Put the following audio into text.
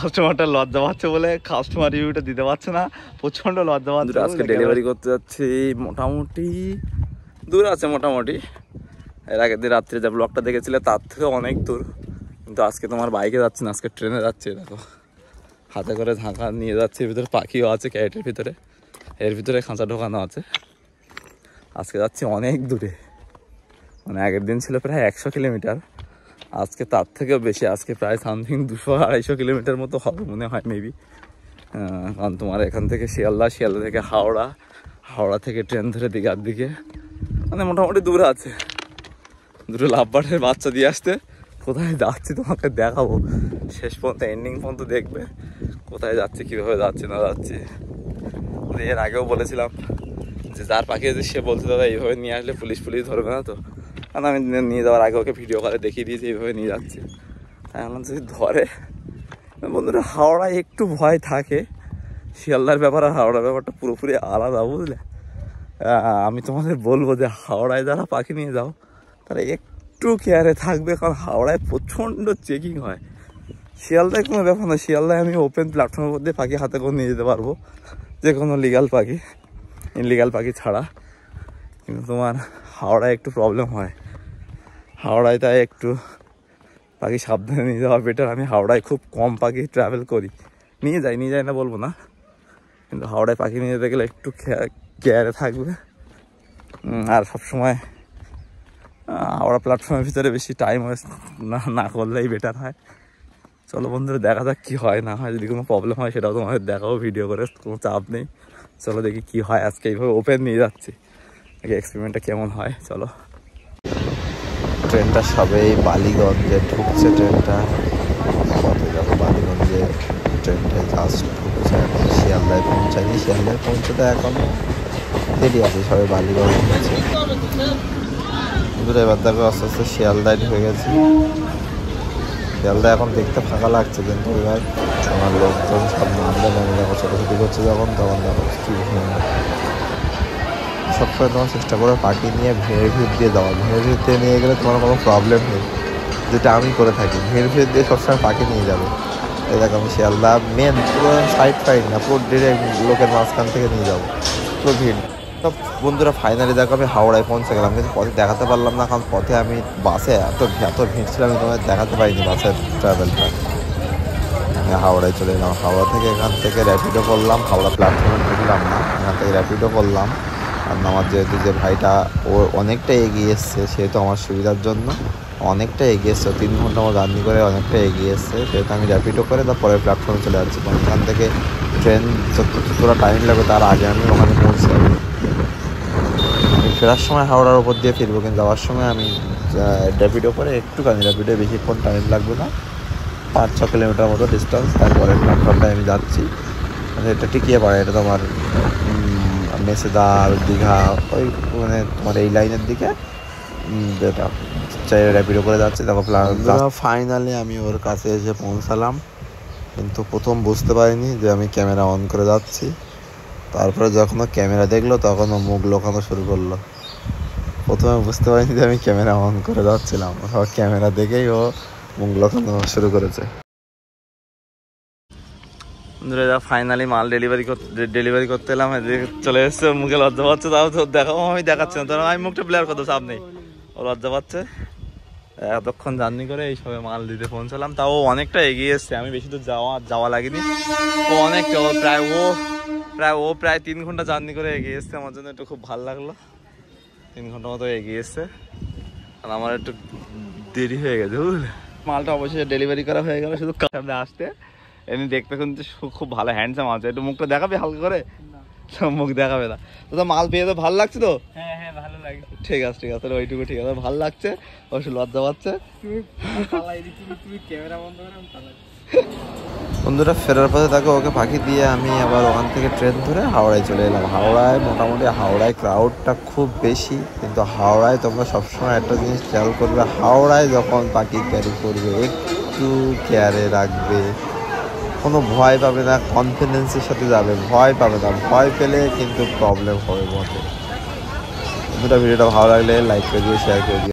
কাস্টমারটা লজ্জা পাচ্ছে বলে কাস্টমার রিভিউটা দিতে পারছে না, প্রচন্ড লজ্জা পাচ্ছে। আজকে ডেলিভারি করতে যাচ্ছি, মোটামুটি দূর আছে, মোটামুটি এর আগের দিন রাত্রে যে ব্লগটা দেখেছিলে তার থেকে অনেক দূর, কিন্তু আজকে তোমার বাইকে যাচ্ছি না, আজকে ট্রেনে যাচ্ছি। দেখো হাতে করে ঝাঁকা নিয়ে যাচ্ছি, এর ভিতরে পাখিও আছে ক্যারেটের ভিতরে, এর ভিতরে খাঁচা ঢোকানো আছে। আজকে যাচ্ছি অনেক দূরে, মানে আগের দিন ছিল প্রায় 100 কিলোমিটার, আজকে তার থেকেও বেশি, আজকে প্রায় সামথিং 200-250 কিলোমিটার মতো হবে মনে হয় মেবি। কারণ তোমার এখান থেকে শিয়ালদা, শিয়ালদা থেকে হাওড়া, হাওড়া থেকে ট্রেন ধরে দীঘার দিকে, মানে মোটামুটি দূর আছে। দুটো লাভবার্ডের বাচ্চা দিয়ে আসতে কোথায় যাচ্ছি তোমাকে দেখাবো, শেষ পর্যন্ত এন্ডিং পর্যন্ত দেখবে কোথায় যাচ্ছি, কীভাবে যাচ্ছি না যাচ্ছি। এর আগেও বলেছিলাম যে যার পাখি আছে সে বলছে দাদা এইভাবে নিয়ে আসলে পুলিশ ধরবে না তো, কারণ আমি নিয়ে যাওয়ার আগে ওকে ভিডিও করে দেখিয়ে দিয়েছি এইভাবে নিয়ে যাচ্ছি। তাই বললাম যদি ধরে, বন্ধুরা হাওড়ায় একটু ভয় থাকে, শিয়ালদার ব্যাপার আর হাওড়ার ব্যাপারটা পুরোপুরি আলাদা, বুঝলে। আমি তোমাদের বলবো যে হাওড়ায় যারা পাখি নিয়ে যাও তারা একটু কেয়ারে থাকবে, কারণ হাওড়ায় প্রচণ্ড চেকিং হয়। শিয়ালদায় কোনো ব্যাপার না, শিয়ালদায় আমি ওপেন প্ল্যাটফর্মের মধ্যে পাখি হাতে করে নিয়ে যেতে পারবো, যে কোনো লিগাল পাখি, ইনলিগাল পাখি ছাড়া। কিন্তু তোমার হাওড়ায় একটু প্রবলেম হয়, হাওড়ায় তাই একটু পাখি সাবধানে নিয়ে যাওয়া বেটার। আমি হাওড়ায় খুব কম পাখি ট্রাভেল করি, নিয়ে যাই না বলবো না, কিন্তু হাওড়ায় পাখি নিয়ে যেতে গেলে একটু কেয়ারে থাকবে। আর সবসময় হাওড়া প্ল্যাটফর্মের ভিতরে বেশি টাইম ওয়েস্ট না করলেই বেটার হয়। চলো বন্ধুরা দেখা যাক কী হয় না হয়, যদি কোনো প্রবলেম হয় সেটাও তোমাদের দেখাবো ভিডিও করে, কোনো চাপ নেই। চলো দেখি কী হয়, আজকে এইভাবে ওপেন নিয়ে যাচ্ছি, দেখি এক্সপেরিমেন্টটা কেমন হয়। চলো, ট্রেনটা সবেই বালিগঞ্জে ঢুকছে, ট্রেনটা পথে যাবো বালিগঞ্জে, ট্রেনটা জাস্ট ঢুকছে, এখন শিয়ালদায় পৌঁছায়নি, শিয়ালদায় পৌঁছতে এখন দেরি আছে, সবাই বালিগঞ্জ ঢুকছে। এবার দেখো আস্তে আস্তে শিয়ালদায় ঢুকে গেছি। শিয়ালদা এখন দেখতে ফাঁকা লাগছে, কিন্তু এবার আমার লোকজন সব নামবে, নেমে দেখো ছোটোছুটি করছে যখন, তখন দেখো কি সবসময় তোমার চেষ্টা করো পাখি নিয়ে ভিড় দিয়ে যাওয়া, ভিড় দিয়ে নিয়ে গেলে তোমার কোনো প্রবলেম নেই, যেটা আমি করে থাকি, ভিড় দিয়ে সবসময় পাখি নিয়ে যাবে। এই দেখো আমি শিয়ালদা মেন পুরো সাইড না, পুরো ডিরেক্ট লোকের মাঝখান থেকে নিয়ে যাবো, পুরো ভিড়। সব বন্ধুরা ফাইনালি দেখো আমি হাওড়ায় পৌঁছে গেলাম, কিন্তু পথে দেখাতে পারলাম না, কারণ পথে আমি বাসে এত ভিড় ছিল, আমি তোমায় দেখাতে পারিনি বাসের ট্রাভেলটা। হাওড়ায় চলে এলাম, হাওড়া থেকে এখান থেকে র্যাপিডো করলাম, হাওড়া প্ল্যাটফর্মে ঢুকলাম না, এখান থেকে র্যাপিডো করলাম। কারণ আমার যেহেতু যে ভাইটা ও অনেকটা এগিয়ে এসছে, সেহেতু আমার সুবিধার জন্য অনেকটা এগিয়ে এসছে, 3 ঘন্টা আমার জার্নি করে অনেকটা এগিয়ে এসছে, সেহেতু আমি র্যাপিডো করে তারপরে প্ল্যাটফর্মে চলে যাচ্ছি। কারণ এখান থেকে ট্রেন যতটা টাইম লাগবে তার আগে আমি ওখানে পৌঁছে যাবো। আমি ফেরার সময় হাওড়ার ওপর দিয়ে ফিরবো, কিন্তু যাওয়ার সময় আমি র্যাপিডো করে একটুখানি, র্যাপিডো বেশিক্ষণ টাইম লাগবে না, 5-6 কিলোমিটার মতো ডিস্টেন্স, তারপরে প্ল্যাটফর্মটায় আমি যাচ্ছি। এটা টিকিয়ে পারে, এটা তোমার মেসেদার দীঘা ওই মানে তোমার এই লাইনের দিকে, যেটা চাই র্যাপিডো করে যাচ্ছে। দেখো ফাইনালি আমি ওর কাছে এসে পৌঁছালাম, কিন্তু প্রথম বুঝতে পারিনি যে আমি ক্যামেরা অন করে যাচ্ছি, তারপরে যখন ও ক্যামেরা দেখলো তখন ও মুখ লোকানো শুরু করলো। প্রথমে বুঝতে পারিনি যে আমি ক্যামেরা অন করে যাচ্ছিলাম, ক্যামেরা দেখেই ও মুখ লোকানো শুরু করেছে। ফাইনালি মাল ডেলিভারি করতে এলাম, চলে এসছে, মুখে লজ্জা পাচ্ছে, তাও তো দেখাবো, আমি দেখাচ্ছি না, তার আমি মুখটা ব্লার করতে চাপ নেই, ও লজ্জা পাচ্ছে। এতক্ষণ জার্নি করে এই সবে মাল দিতে পৌঁছালাম, তাও অনেকটা এগিয়ে এসছে, আমি বেশি দূর যাওয়া লাগেনি, ও অনেকটা, প্রায় 3 ঘন্টা জার্নি করে এগিয়ে এসছে, আমার জন্য একটু খুব ভালো লাগলো, 3 ঘন্টা মতো এগিয়ে এসছে, আর আমার একটু দেরি হয়ে গেছে, বুঝলে। মালটা অবশ্যই ডেলিভারি করা হয়ে গেল, শুধু সামনে আসতে, এমনি দেখতে কিন্তু খুব ভালো হ্যান্ডসাম আছে। একটু মুখটা দেখাবে হালকা করে, মুখ দেখাবে না তো। মাল পেয়ে তো ভালো লাগছে তো? হ্যাঁ ভালো লাগে। ঠিক আছে ওইটুকু ঠিক আছে, ভালো লাগছে, অবশ্য লজ্জা পাচ্ছে। বন্ধুরা ফেরার পথে তাকে ওকে পাখি দিয়ে আমি আবার ওখান থেকে ট্রেন ধরে হাওড়ায় চলে এলাম। হাওড়ায় মোটামুটি ক্রাউডটা খুব বেশি, কিন্তু হাওড়ায় তোমরা সবসময় একটা জিনিস খেয়াল করবে, হাওড়ায় যখন পাখি ক্যারি করবে একটু কেয়ারে রাখবে, কোনো ভয় পাবে না, কনফিডেন্সের সাথে যাবে, ভয় পাবে না, ভয় পেলে কিন্তু প্রবলেম হবে বটে। বন্ধুরা ভিডিওটা ভালো লাগলে লাইক করে দিও, শেয়ার করে দিও।